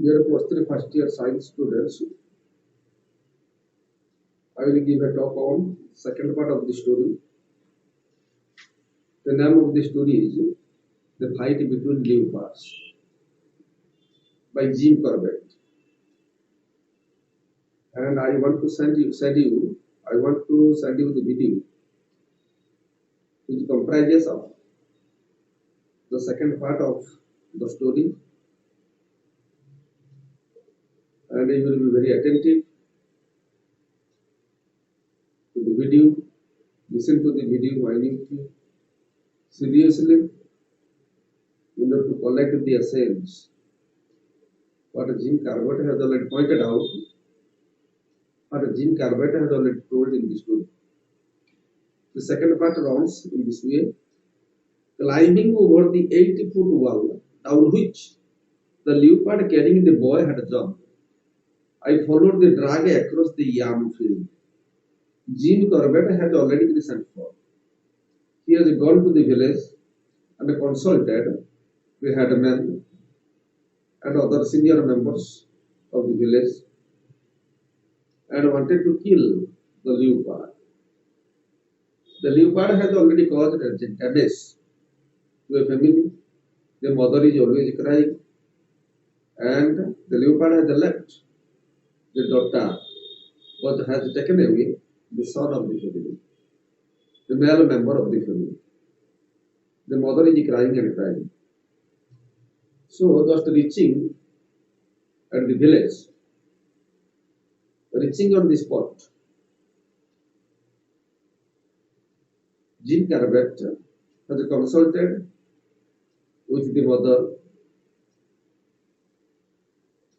Dear +3 first year science students, I will give a talk on second part of the story. The name of the story is The Fight Between Leopards by Jim Corbett. And I want to send you the video which comprises of the second part of the story, and you will be very attentive to the video, listen to the video minutely, seriously, in order to collect the essence. What Jim Corbett has already pointed out, what Jim Corbett has already told in the story. The second part runs in this way: climbing over the 80-foot wall down which the leopard carrying the boy had jumped, I followed the drag across the yam field. Jim Corbett has already been sent for. He has gone to the village and consulted the headman and other senior members of the village and wanted to kill the leopard. The leopard has already caused damage to a family. The mother is always crying, and the leopard has left the daughter, but has taken away the son of the family, the male member of the family. The mother is crying and crying. So, just reaching at the village, reaching on the spot, Jim Corbett has consulted with the mother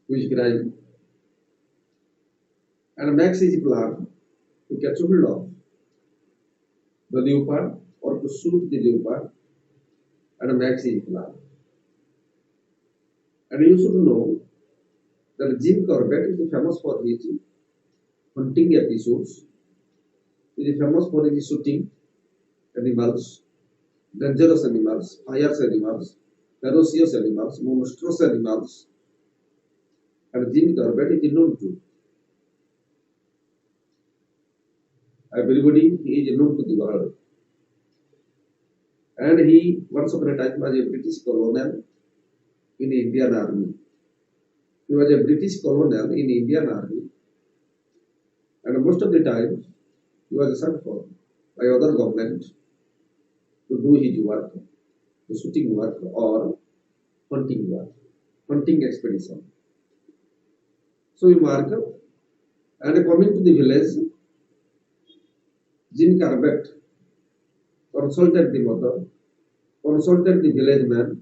who is crying and makes his plan to catch hold of the leopard or to shoot the leopard, and makes his plan. And you should know that Jim Corbett is famous for his hunting episodes. He is famous for his shooting animals, dangerous animals, fierce animals, ferocious animals, monstrous animals. And Jim Corbett is known to. Everybody is known to the world. And he once upon a time was a British colonel in the Indian Army. He was a British colonel in the Indian Army, and most of the time he was sent for by other government to do his work, the shooting work or hunting work, hunting expedition. So you mark, and coming to the village, Jim Corbett consulted the mother, consulted the village man,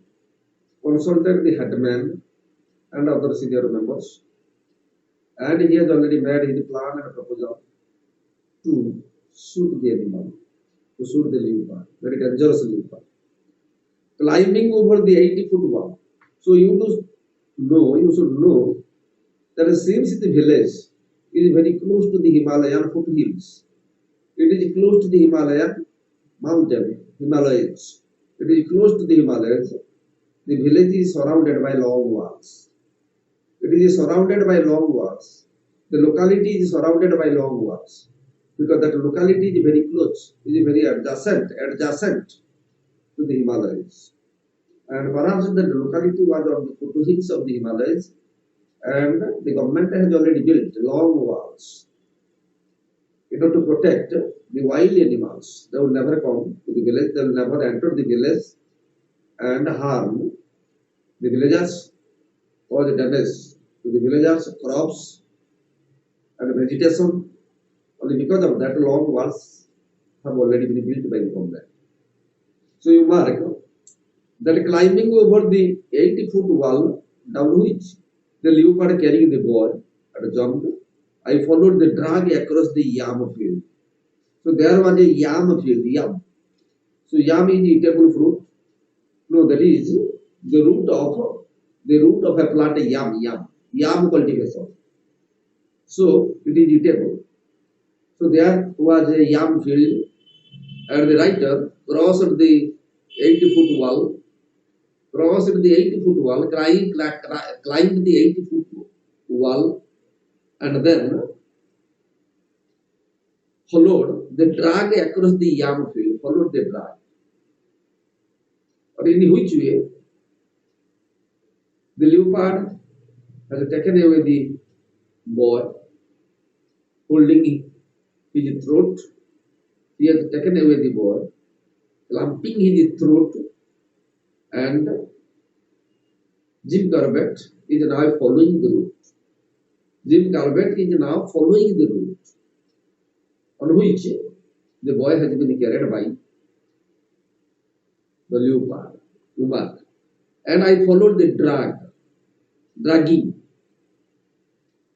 consulted the headman and other senior members, and he has already made his plan and proposal to shoot the animal, to shoot the leopard, very dangerous leopard, climbing over the 80-foot wall. So you should know that since the village is very close to the Himalayan foothills, it is close to the Himalayan mountain, Himalayas. It is close to the Himalayas. The village is surrounded by long walls. It is surrounded by long walls. The locality is surrounded by long walls because that locality is very close, is very adjacent to the Himalayas. And perhaps that locality was on the foothills of the Himalayas, and the government has already built long walls in order to protect the wild animals. They will never come to the village, they will never enter the village and harm the villagers, cause damage to the villagers, crops and vegetation. Only because of that, long walls have already been built by the government. So you mark that climbing over the 80-foot wall down which the leopard carrying the boy had jumped, I followed the drag across the yam field. So there was a yam field, yam. So yam is eatable fruit. No, that is the root of a plant, yam cultivation. So it is eatable. So there was a yam field, and the writer crossed the 80-foot wall crossed the 80-foot wall, climbed the 80-foot wall, and then followed the drag across the yam field, followed the drag. Or in which way the leopard has taken away the boy, holding his throat. He has taken away the boy, clumping his throat, and Jim Corbett is now following the route. Jim Corbett is now following the route on which the boy has been carried by the leopard. And I followed the dragging.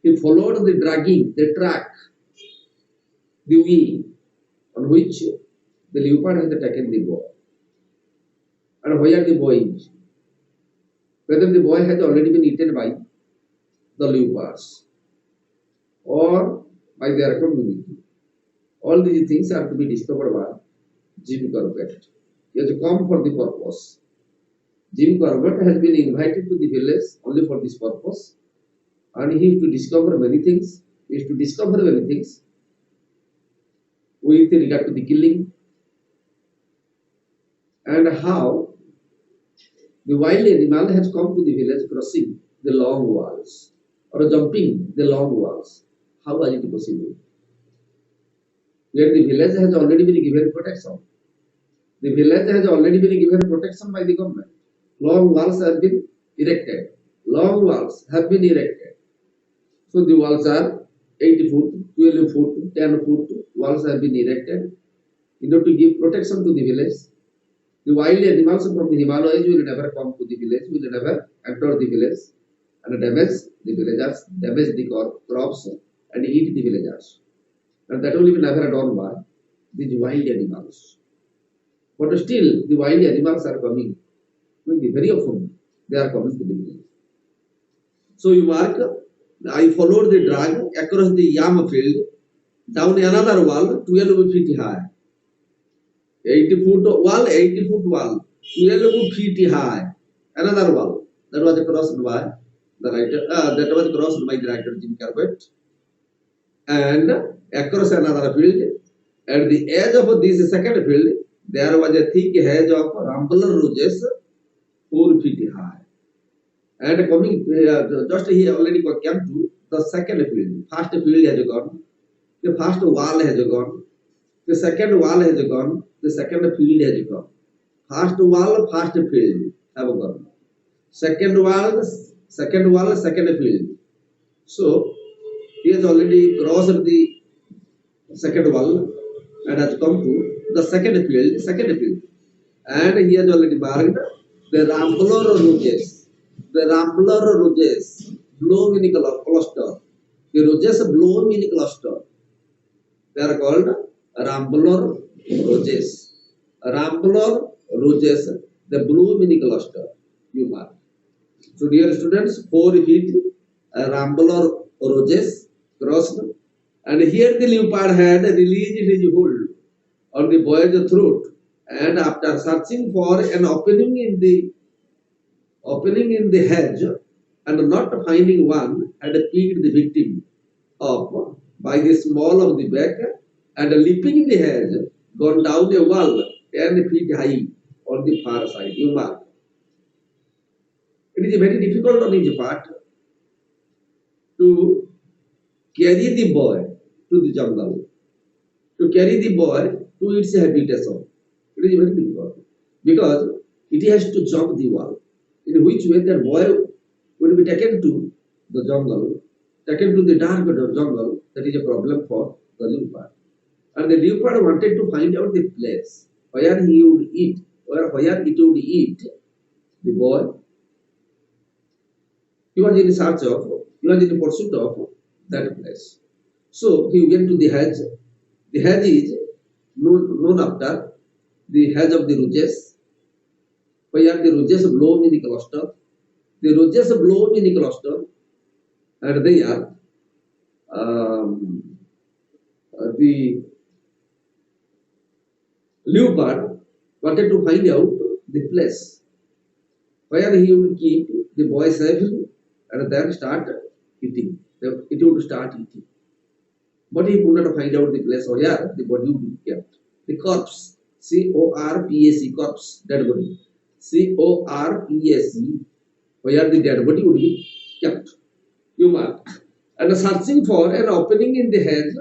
He followed the dragging, the track, the way on which the leopard has taken the boy. And where the boy is. Whether the boy has already been eaten by the leopards or by their community. All these things are to be discovered by Jim Corbett. He has come for the purpose. Jim Corbett has been invited to the village only for this purpose, and he is to discover many things. He is to discover many things with regard to the killing and how the wild animal has come to the village crossing the long walls or jumping the long walls. How was it possible? Where the village has already been given protection. The village has already been given protection by the government. Long walls have been erected. Long walls have been erected. So the walls are 80 foot, 12 foot, 10 foot. Walls have been erected in order to give protection to the village. The wild animals from the Himalayas will never come to the village, will never enter the village and damage the villagers, damage the crops and eat the villagers. And that will be never done by these wild animals. But still, the wild animals are coming. Very often, they are coming to the village. So you mark, I followed the drag across the yam field, down another wall, 12 feet high. 80-foot wall, 80-foot wall, 12 feet high. Another wall that was crossed by the writer, the writer Jim Corbett. And across another field, at the edge of this second field, there was a thick hedge of rambler roses 4 feet high. And coming, just he already came to the second field. First field has gone, the first wall has gone, the second wall has gone, the second field has gone. First wall, first field have gone. Second wall, second field. So he has already crossed the second wall and has come to the second field. And he has already marked the rambler roses. The rambler roses bloom in a cluster. The roses bloom in a cluster. They are called rambler roses. Rambler roses, the bloom in a cluster. You mark. So dear students, 4 feet rambler roses crossed, and here the leopard had released his hold on the boy's throat, and after searching for an opening in the hedge and not finding one, had picked the victim up by the small of the back and leaping the hedge, gone down a wall 10 feet high on the far side. You mark. It is very difficult on his part to carry the boy to the jungle, to carry the boy to its habitation. It is very difficult because it has to jump the wall. In which way that boy will be taken to the jungle, taken to the dark jungle, that is a problem for the leopard. And the leopard wanted to find out the place where he would eat, or where it would eat the boy. He was in pursuit of that place. So he went to the hedge. The hedge is known after the hedge of the roses, where the roses bloom in a cluster. The roses bloom in a cluster, and they are the leopard wanted to find out the place where he would keep the boy safely and then start eating. It would start eating. But he could not find out the place where the body would be kept. The corpse, CORPAC, corpse, dead body. CORPAC, where the dead body would be kept. You mark. And searching for an opening in the hedge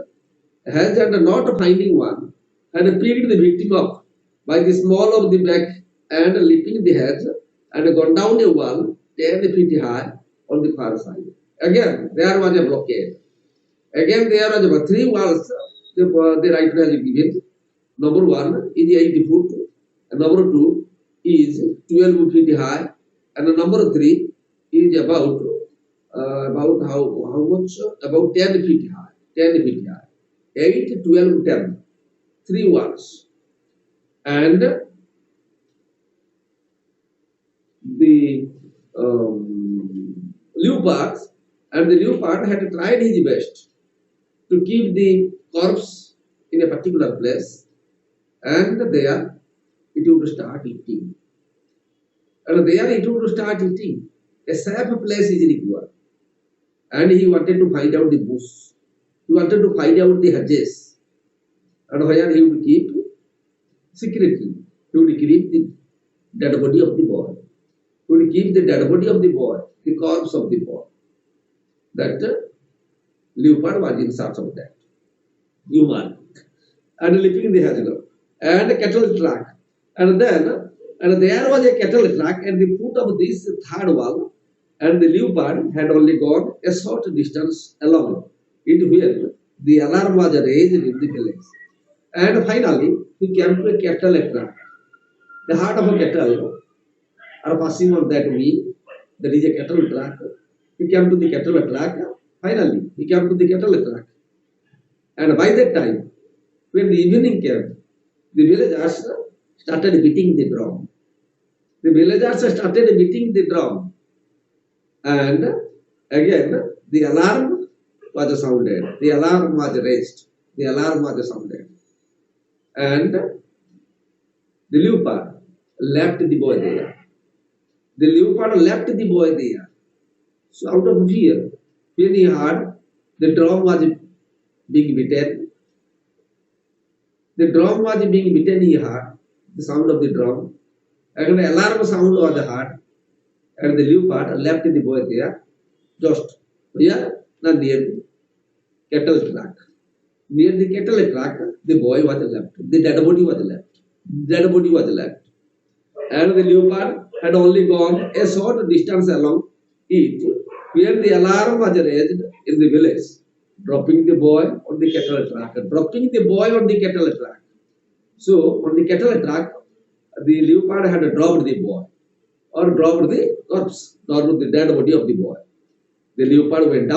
and not finding one, and picked the victim up by the small of the back and leaping the hedge and gone down a wall 10 feet high on the far side. Again, there was a blockade. Again, there are about three walls the writer has given. Number one is 80 foot, and number two is 12 feet high, and number three is about how much? About 10 feet high. 10 feet high. 8, 12, 10. Three walls. And the leopards, and the leopard had tried his best to keep the corpse in a particular place, and there it would start eating. And there it would start eating. A safe place is required. And he wanted to find out the bush. He wanted to find out the hedges. And where he would keep secretly. He would keep the dead body of the boy. He would keep the dead body of the boy, the corpse of the boy. That leopard was in search of that. Human. And leaping the hedgerow. And a cattle track. And then, and there was a cattle track at the foot of this third wall. And the leopard had only gone a short distance along it when the alarm was raised in the village. And finally, he came to a cattle track. The heart of a cattle are passing on that way. There is a cattle track. He came to the cattle track. Finally, he came to the cattle track. And by that time, when the evening came, the villagers started beating the drum. The villagers started beating the drum. And again, the alarm was sounded. The alarm was raised. The alarm was sounded. And the leopard left the boy there. The leopard left the boy there. So out of fear, when he heard the drum was being beaten, the drum was being beaten, he heard the sound of the drum. And the alarm sound was heard. And the leopard left the boy there, just here, not near the cattle track. Near the cattle track, the boy was left. The dead body was left. Dead body was left. And the leopard had only gone a short distance along it, where the alarm was raised in the village, dropping the boy on the cattle track. Dropping the boy on the cattle track. So, on the cattle track, the leopard had dropped the boy, or dropped the corpse, dropped the dead body of the boy. The leopard went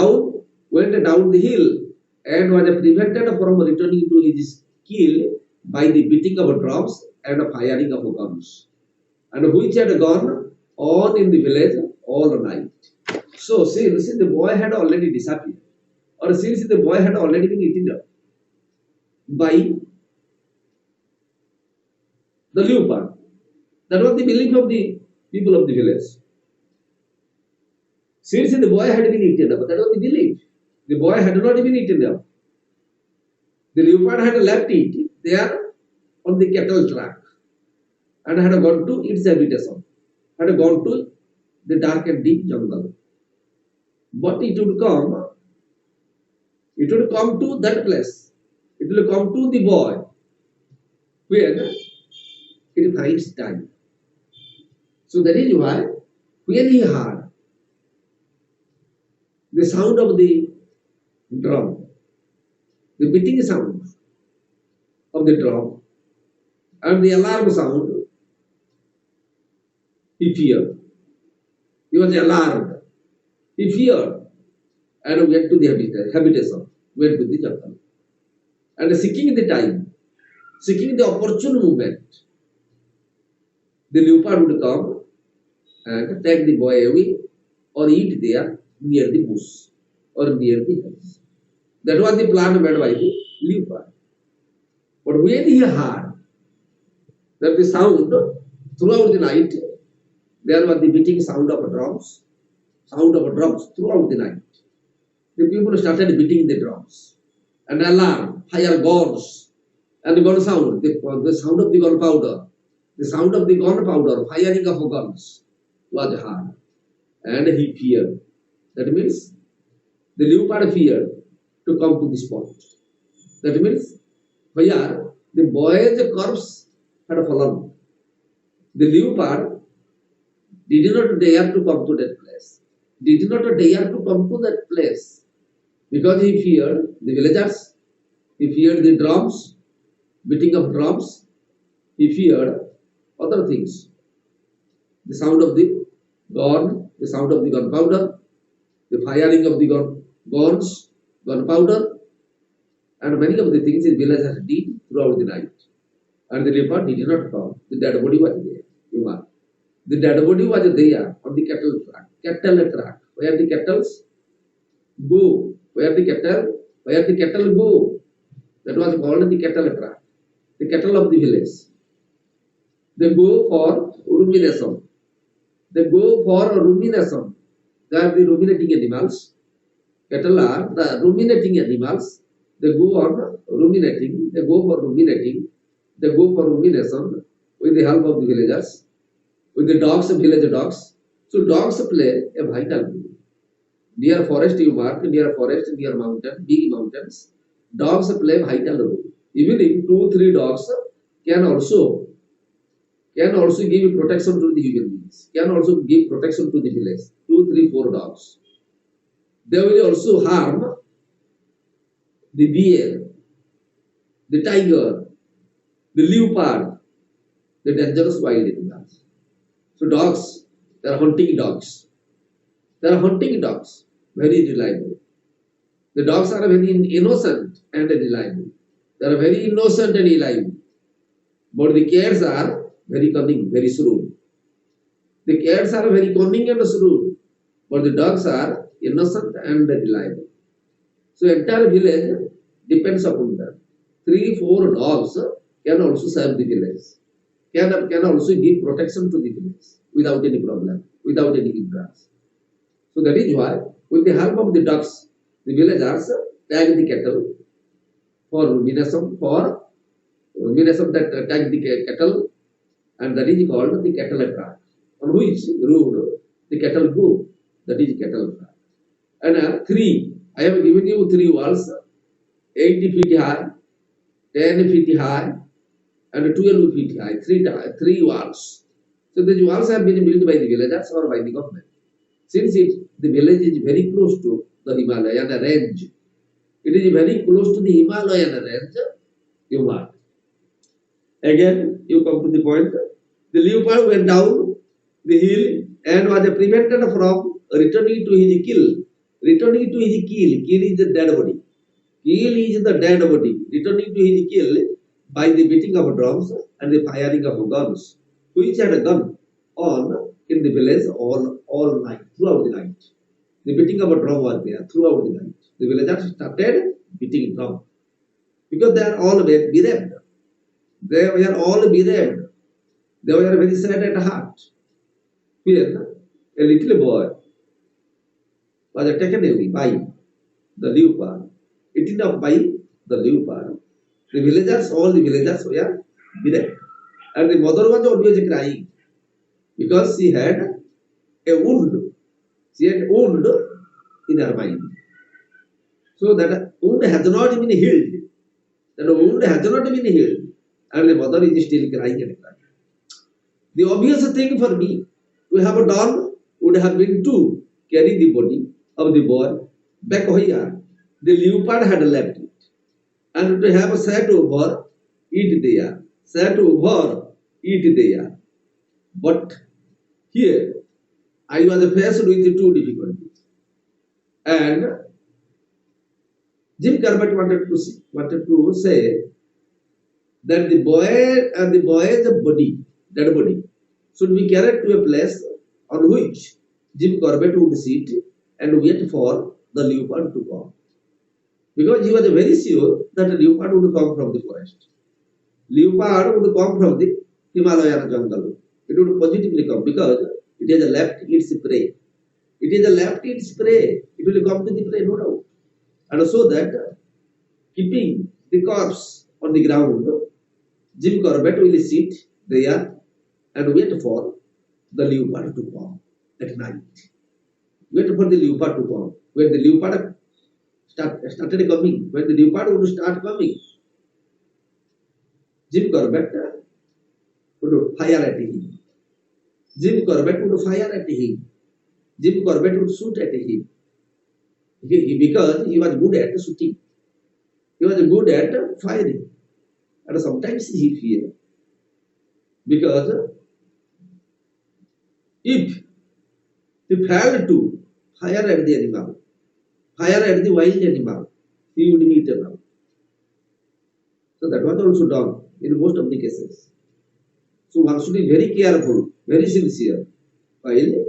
down the hill, and was prevented from returning to his kill by the beating of drums and firing of guns, and which had gone on in the village all night. So, since the boy had already disappeared, or since the boy had already been eaten up by the leopard, that was the belief of the people of the village. Since the boy had been eaten up, that was the belief. The boy had not been eaten up. The leopard had left it there on the cattle track and had gone to its habitation, had gone to the dark and deep jungle. But it would come to that place. It will come to the boy when it finds time. So that is why when he heard the sound of the drum, the beating sound of the drum, and the alarm sound, he feared. He was alarmed. He feared and went to the habitation, went to the jungle. And seeking the time, seeking the opportune moment, the leopard would come and take the boy away or eat there near the bush or near the house. That was the plan made by the leopard. But when he heard that the sound throughout the night, There was the beating sound of drums throughout the night. The people started beating the drums. An alarm, fire guns, and the gun sound, the sound of the gunpowder, firing of guns was heard. And he feared. That means the leopard feared to come to the spot. That means where the boy's corpse had fallen. The leopard did not dare to come to that place. Because he feared the villagers, he feared the drums, beating of drums, he feared other things. The sound of the gun, the sound of the gunpowder, the firing of the guns, gunpowder, and many of the things the villagers did throughout the night. And the leopard did not come. The dead body was there. The dead body was there on the cattle track. Where the cattle go. Where the cattle go. That was called the cattle track. The cattle of the village. They go for rumination. They are the ruminating animals. Cattle are the ruminating animals. They go on ruminating. They go for ruminating. They go for rumination with the help of the villagers, with the dogs, village dogs. So dogs play a vital role. Near forest, near mountain, big mountains, dogs play a vital role. Even if 2-3 dogs can also give protection to the human beings, can also give protection to the village. 2-3-4 dogs. They will also harm the bear, the tiger, the leopard, the dangerous wild animals. So dogs, they are hunting dogs. Very reliable. The dogs are very innocent and reliable. They are very innocent and reliable. But the cats are very cunning, very shrewd. The cats are very cunning and shrewd. But the dogs are innocent and reliable. So entire village depends upon that. 3-4 dogs can also serve the village. Can also give protection to the village without any problem, without any hindrance. So that is why, with the help of the dogs, the villagers tag the cattle for rumination, that tag the cattle, and that is called the cattle track, on which road the cattle go. That is cattle track. And I have given you 3 walls, 80 feet high, 10 feet high, and 12 feet high, 3 walls. So these walls have been built by the villagers or by the government. Since the village is very close to the Himalayan range, it is very close to the Himalayan range, you mark. Again, you come to the point. The leopard went down the hill and was prevented from returning to his kill. Kill is the dead body. Returning to his kill by the beating of drums and the firing of guns, which had a gun on in the village all night, throughout the night. The beating of a drum was there throughout the night. The villagers started beating drum because they are all bereaved. They were all bereaved. They were very sad at heart. Here, a little boy was taken away by the leopard, eaten up by the leopard. All the villagers were bereaved. And the mother was always crying because she had a wound. She had wound in her mind. So that wound has not been healed. And the mother is still crying and crying. The obvious thing for me to have done would have been to carry the body of the boy back where the leopard had left it, and to have sat over it there. But here I was faced with 2 difficulties. And Jim Corbett wanted to say that the boy's dead body, should be carried to a place on which Jim Corbett would sit and wait for the leopard to come. Because he was very sure that the leopard would come from the forest. Leopard would come from the Himalayan jungle. It would positively come because it It has left its prey. It is left its prey. It will come to the prey, no doubt. And so that keeping the corpse on the ground, Jim Corbett will sit there and wait for the leopard to come at night. Wait for the leopard to come. When the leopard started coming, when the leopard would start coming, Jim Corbett would fire at him. Jim Corbett would fire at him. Jim Corbett would shoot at him. Because he was good at shooting. He was good at firing. And sometimes he feared. Because if he failed to fire at the animal, fire at the wild animal, he would be eaten out. So that was also done in most of the cases. So one should be very careful, very sincere while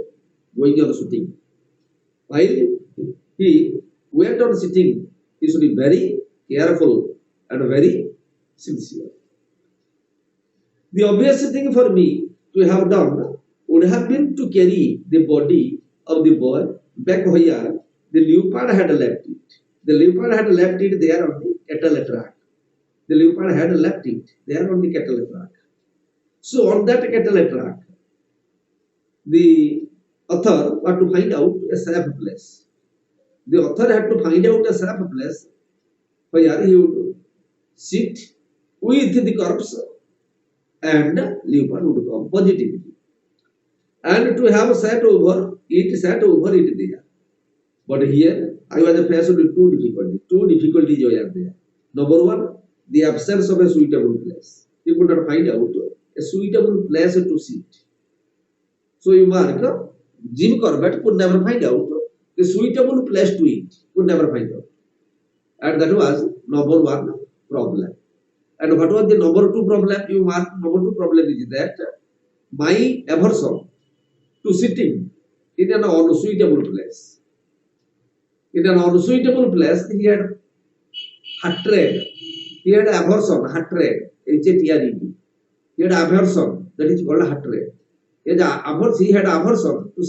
going on shooting. While he went on sitting, he should be very careful and very sincere. The obvious thing for me to have done would have been to carry the body of the boy back where the leopard had left it. The leopard had left it there on the cattle track. The leopard had left it there on the cattle track. So on that cattle track, the author was to find out a safe place. The author had to find out a safe place where he would sit with the corpse and leopard would come positively. And to have sat over it there. But here I was faced with two difficulties. Two difficulties were there. Number one, the absence of a suitable place. He could not find out a suitable place to sit. So you mark, Jim Corbett could never find out a suitable place to eat. Could never find out. And that was number one problem. And what was the number two problem? You mark, number two problem is that my aversion to sitting in an unsuitable place. In an unsuitable place, he had hatred. He had aversion, hatred, H-A-T-R-E-D. He had aversion, that is called hatred. He had aversion to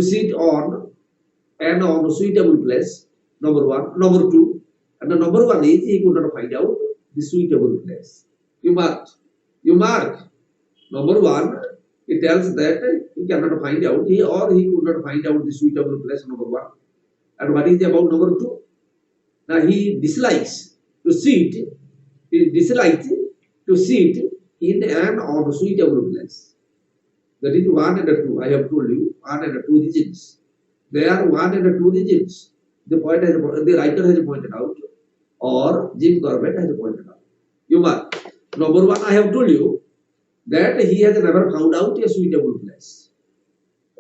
sit on an unsuitable place, number one. Number two, and the number one is he could not find out the suitable place. You mark. Number one, it tells that he cannot find out, he could not find out the suitable place, number one. And what is about number two? Now he dislikes to sit in an unsuitable place. That is one and two. I have told you, one and two regions. There are one and two regions. The writer has pointed out, or Jim Corbett has pointed out. You mark. Number one, I have told you that he has never found out a suitable place.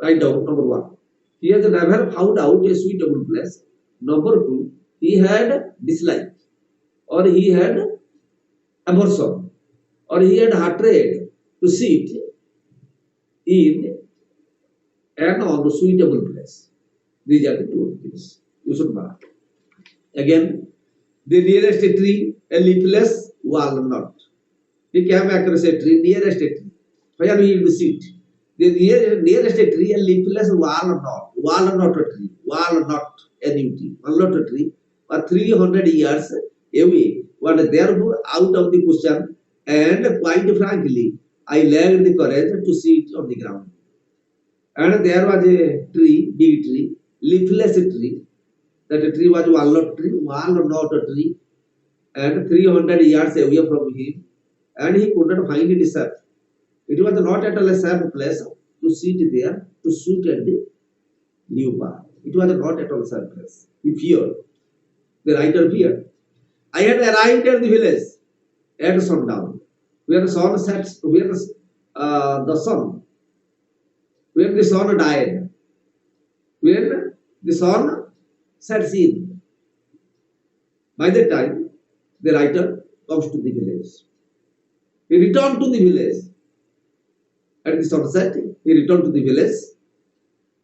Write down number one. He has never found out a suitable place. Number two, he had dislike, or he had aversion, or he had hatred to sit in an unsuitable place. These are the two things you should mark. Again, the nearest tree, a leafless walnut. He came across a tree, nearest a tree. Where he will sit? The nearest a tree, a leafless walnut tree, walnut tree, but 300 years away. But therefore, out of the question, and quite frankly, I lacked the courage to sit on the ground. And there was a tree, big tree, leafless tree. That tree was walnut tree, and 300 years away from him, and he could not find it safe. It was not at all a safe place to sit there to shoot at the leopard. It was not at all a safe place. He feared. The writer feared. I had arrived at the village at sundown, where the sun sets, where the sun died, when the sun sets in. By that time, the writer comes to the village. He returned to the village. At the sunset, he returned to the village.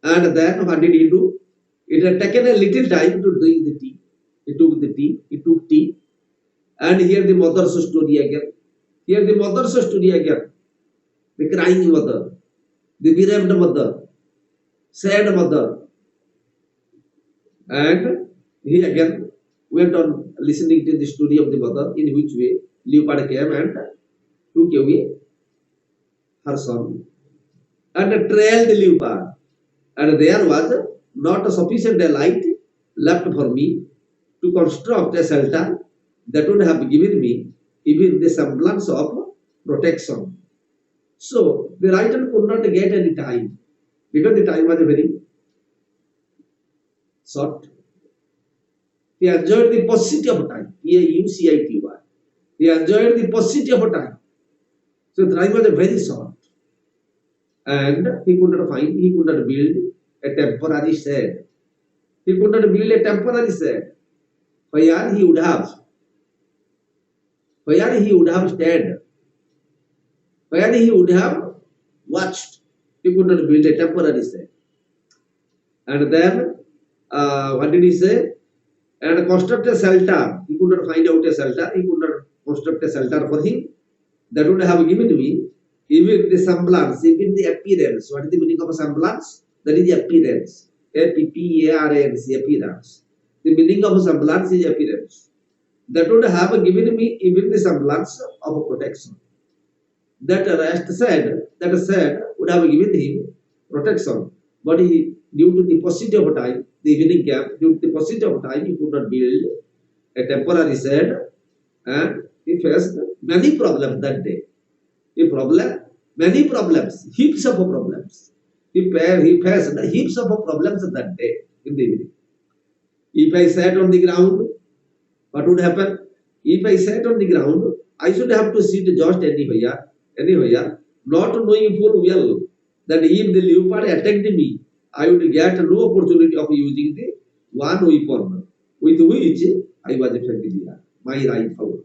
And then what did he do? It had taken a little time to drink the tea. He took tea. And here the mother's story again. The crying mother. the bereaved mother, sad mother, and he again went on listening to the story of the mother, in which way leopard came and took away her son and trailed the leopard. And there was not a sufficient light left for me to construct a shelter that would have given me even the semblance of protection. So the writer could not get any time because the time was very short. He enjoyed the paucity of time. Paucity. He enjoyed the paucity of time. So the time was very short. And he could not build a temporary shed. He could not build a temporary shed. Where he would have stayed, where he would have watched. He could not build a temporary shed. And then, what did he say? And construct a shelter. He could not find out a shelter. He could not construct a shelter for him that would have given me even the semblance, even the appearance. What is the meaning of a semblance? That is the appearance. Appearance, appearance. The meaning of a semblance is appearance. That would have given me even the semblance of a protection. That said would have given him protection. But he, due to the paucity of time, the evening camp, due to the paucity of time, he could not build a temporary shed, and he faced many problems that day. Many problems, heaps of problems. He faced heaps of problems that day in the evening. If I sat on the ground, what would happen? If I sat on the ground, I should have to sit just anywhere, not knowing full well that if the leopard attacked me, I would get no opportunity of using the one weapon with which I was familiar, my rifle.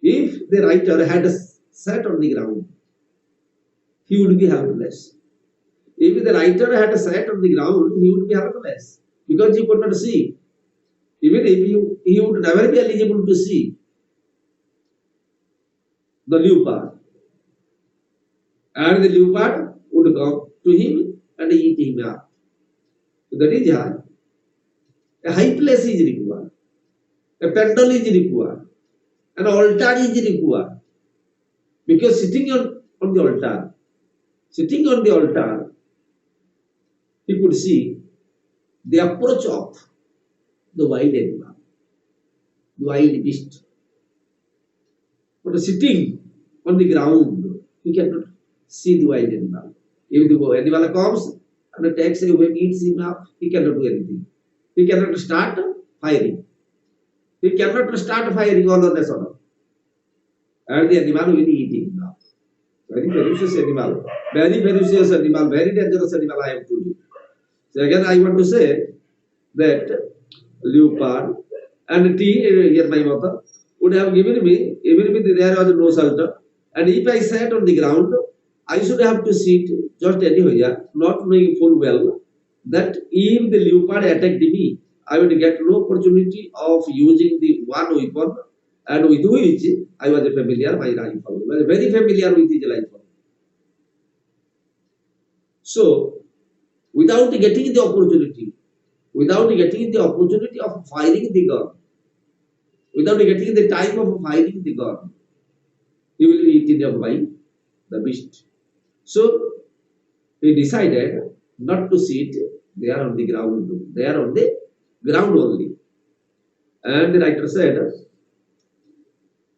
If the writer had sat on the ground, he would be helpless. If the writer had sat on the ground, he would be helpless because he could not see. Even if he would never be eligible to see the leopard. And the leopard would come to him and eat him up. So that is how a high place is required, a pedal is required, an altar is required. Because sitting on the altar, he could see the approach of the wild animal, the wild beast. But sitting on the ground, he cannot see the wild animal. If the animal comes and takes away, eats him up, he cannot do anything. He cannot start firing. He cannot start firing all on a sudden. And the animal will eat him up. Very ferocious animal. Very ferocious animal. Very dangerous animal, I have told you. So again, I want to say that leopard and here my mother would have given me, even if there was no shelter, and if I sat on the ground, I should have to sit just anywhere, not knowing full well that if the leopard attacked me, I would get no opportunity of using the one weapon and with which I was familiar, my rifle. I was very familiar with his rifle. So, without getting the opportunity of firing the gun, without getting the time of firing the gun, he will be eaten up by the beast. So he decided not to sit there on the ground, only. And the writer said,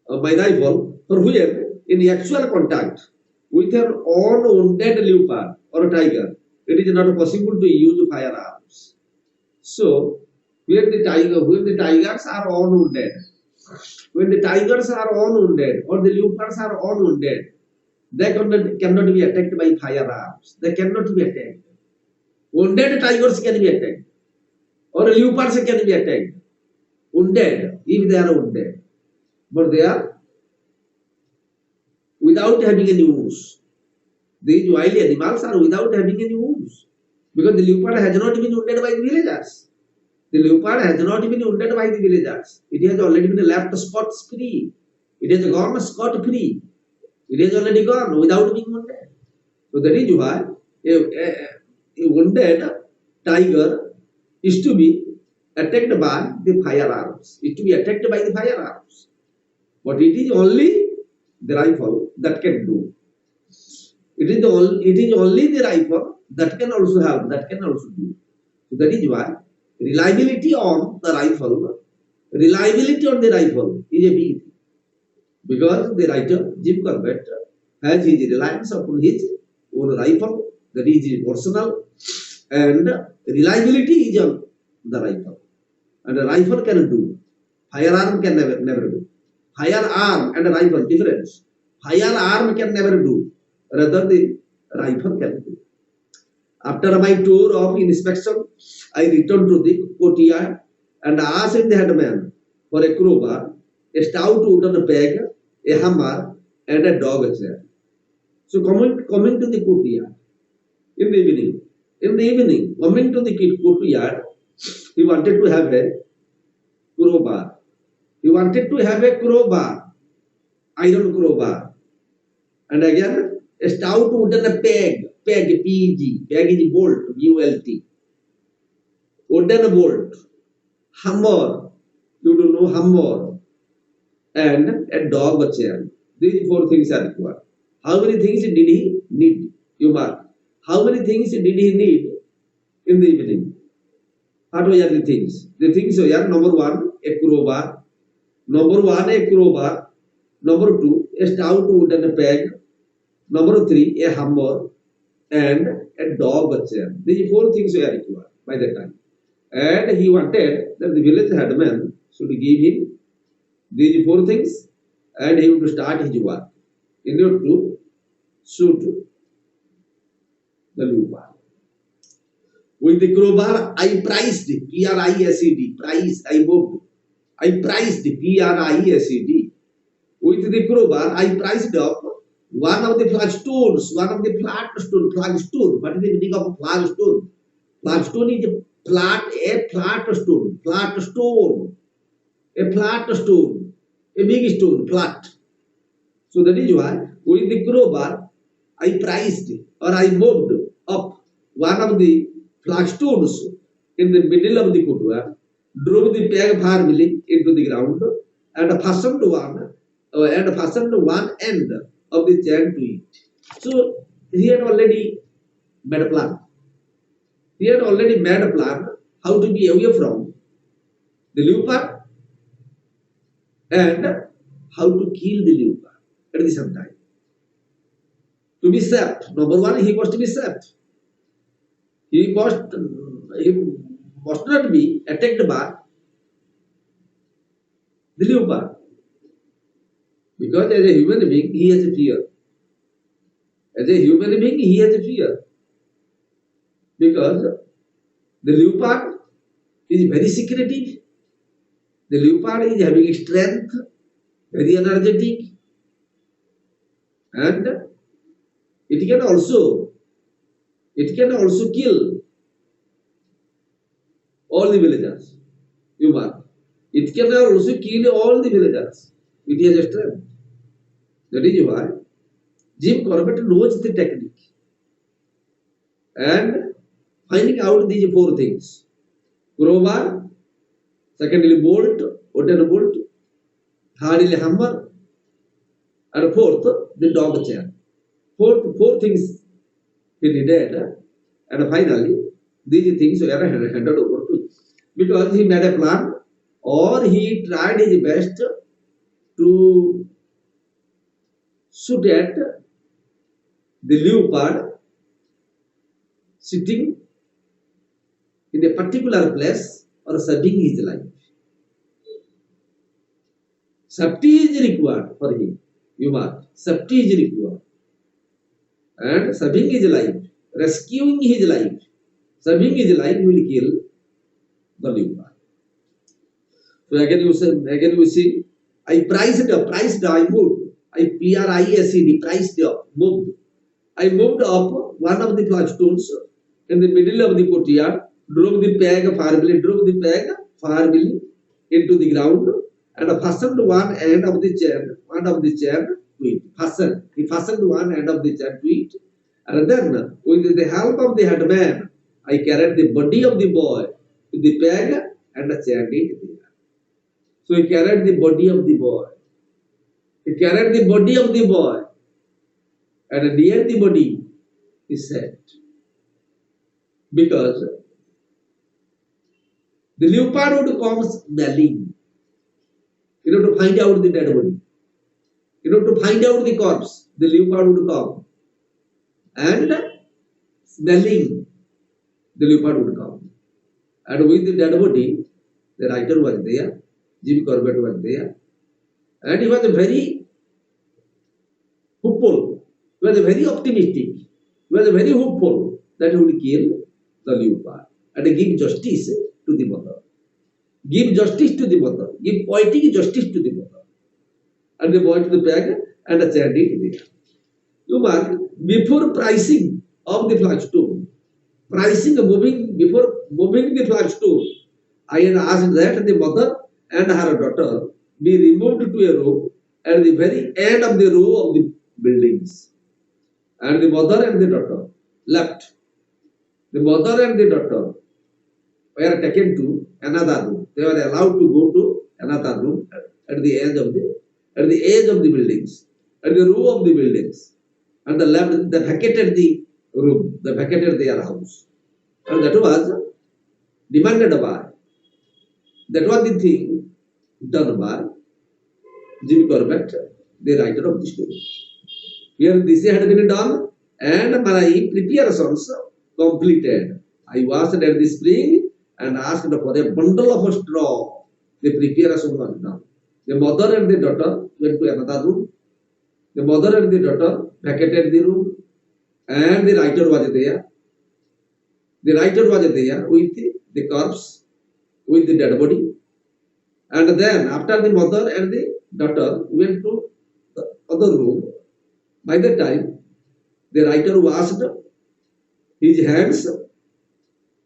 my rifle, for where in actual contact with an unwounded leopard or a tiger, it is not possible to use firearms. So, when the tigers are unwounded, when the tigers are unwounded or the leopards are unwounded, they cannot be attacked by firearms. They cannot be attacked. Wounded tigers can be attacked, or leopards can be attacked. Wounded, if they are wounded, but they are without having any wounds. These wild animals are without having any wounds, because the leopard has not been wounded by the villagers. The leopard has not been wounded by the villagers. It has already been left scot-free. It has gone scot-free. It has already gone without being wounded. So that is why A wounded tiger is to be attacked by the firearms. Is to be attacked by the firearms. But it is only the rifle that can do. It is only the rifle that can also help, that can also do. So that is why reliability on the rifle is a big thing. Because the writer Jim Corbett has his reliance upon his own rifle, that is his personal, and reliability is on the rifle. And a rifle can do. Firearm can never do. Firearm and a rifle difference. Firearm can never do. Rather the rifle can do. After my tour of inspection, I returned to the courtyard and asked the headman for a crowbar, a stout wooden peg, a hammer, and a dog chair. So coming to the courtyard in the evening, coming to the courtyard, he wanted to have a crowbar. He wanted to have a crowbar, iron crowbar, and again a stout wooden peg, P-E-G, peg is bolt, B-O-L-T, wooden bolt, hammer, you don't know hammer, and a dog chair. These four things are required. How many things did he need? You mark. How many things did he need in the evening? What were the things? The things were number one, a crowbar. A crowbar. Number two, a stout wooden peg. Number three, a hammer. And a dog chair. These four things were required by that time. And he wanted that the village headman should give him these four things, and he would start his work in order to shoot the leopard. With the crowbar, I priced P-R-I-S-E-D, priced, I moved. I priced P-R-I-S-E-D. With the crowbar, I priced up one of the flagstones. What is the meaning of a flagstone? Flagstone is a flat stone, a big stone, flat. So that is why with the crowbar, I priced or I moved up one of the flagstones in the middle of the courtyard, drove the peg firmly into the ground, and fastened one end of the chain to it. So he had already made a plan. He had already made a plan how to be away from the leopard and how to kill the leopard at the same time. To be safe, number one, he was to be safe. He must not be attacked by the leopard, because as a human being, he has a fear. As a human being, he has a fear, because the leopard is very secretive. The leopard is having strength, very energetic, and it can also kill all the villagers. You mark. It can also kill all the villagers. It has a strength. That is why Jim Corbett knows the technique and finding out these four things: crowbar, secondly bolt, wooden bolt, thirdly hammer, and fourth the dog chair. Four things he needed, and finally these things were handed over to him, because he made a plan, or he tried his best to shoot at the leopard sitting in a particular place or saving his life. Safety is required for him. You mark. Safety is required. And saving his life, rescuing his life, saving his life will kill the leopard. So again you see, I priced, I moved. I P-R-I-S-E-D, priced up, moved. I moved up one of the flagstones in the middle of the courtyard, drove the peg firmly into the ground, and fastened one end of the chair to it. He fastened one end of the chair to it, And then, with the help of the headman, I carried the body of the boy to the peg and chained it there. So he carried the body of the boy. He carried the body of the boy, and near the body he sat. Because the leopard would come smelling, to find out the dead body, to find out the corpse. The leopard would come, and smelling, the leopard would come. And with the dead body, the writer was there, Jimmy Corbett was there, and he was very hopeful, he was very optimistic, he was very hopeful that he would kill the leopard and give justice to the mother. Give justice to the mother, give poetic justice to the mother. And the boy to the peg and a charity there. You mark, before pricing of the flagstone, before moving the flagstone, I had asked that the mother and her daughter be removed to a room at the very end of the row of the buildings. And the mother and the daughter left. The mother and the daughter were taken to another room. They were allowed to go to another room at the edge of the buildings, at the row of the buildings, and they vacated the room, they vacated their house, and that was demanded by. That was the thing done by Jimmy Corbett, the writer of the story. Here this had been done, and my preparations completed. I was at the spring and asked for a bundle of straw. The preparation was done. The mother and the daughter went to another room. The mother and the daughter vacated the room, and the writer was there. The writer was there with the corpse, with the dead body. And then, after the mother and the daughter went to the other room, by that time, the writer washed his hands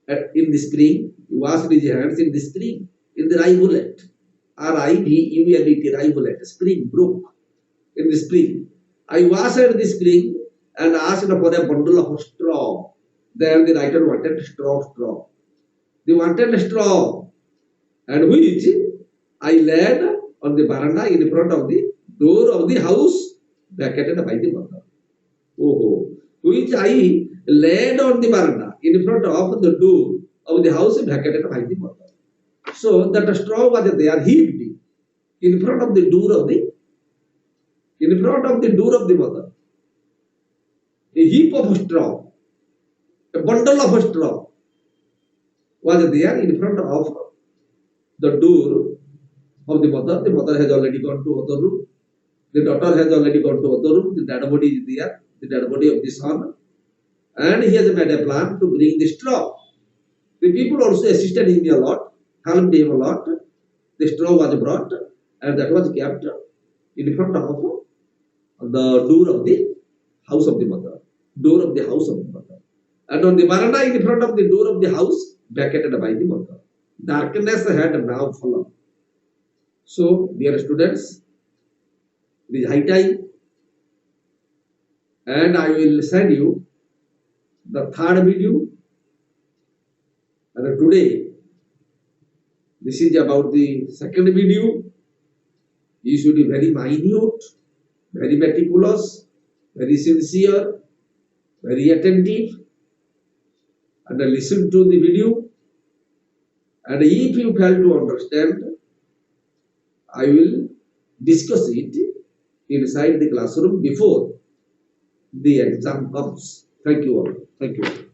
in the spring. He washed his hands in the spring, in the rivulet. R-I-V-U-L-E-T, rivulet, spring, brook, in the spring. I washed the spring and asked for a bundle of straw. There the writer wanted straw. They wanted straw, and which I laid on the veranda in front of the door of the house vacated by the mother. Which I laid on the veranda in front of the door of the house vacated by the mother. So that straw was there heaped in front of the door of the mother. A heap of straw, a bundle of straw was there in front of the door of the mother. The mother has already gone to other room. The daughter has already gone to other room. The dead body is there, the dead body of the son. And he has made a plan to bring the straw. The people also assisted him a lot, helped him a lot. The straw was brought, and that was kept in front of the door of the house of the mother. And on the veranda in front of the door of the house, vacated by the mother. Darkness had now fallen. So, dear students, it is high time, and I will send you the third video. And today, this is about the second video. You should be very minute, very meticulous, very sincere, very attentive, and listen to the video. And if you fail to understand, I will discuss it inside the classroom before the exam comes. Thank you all. Thank you.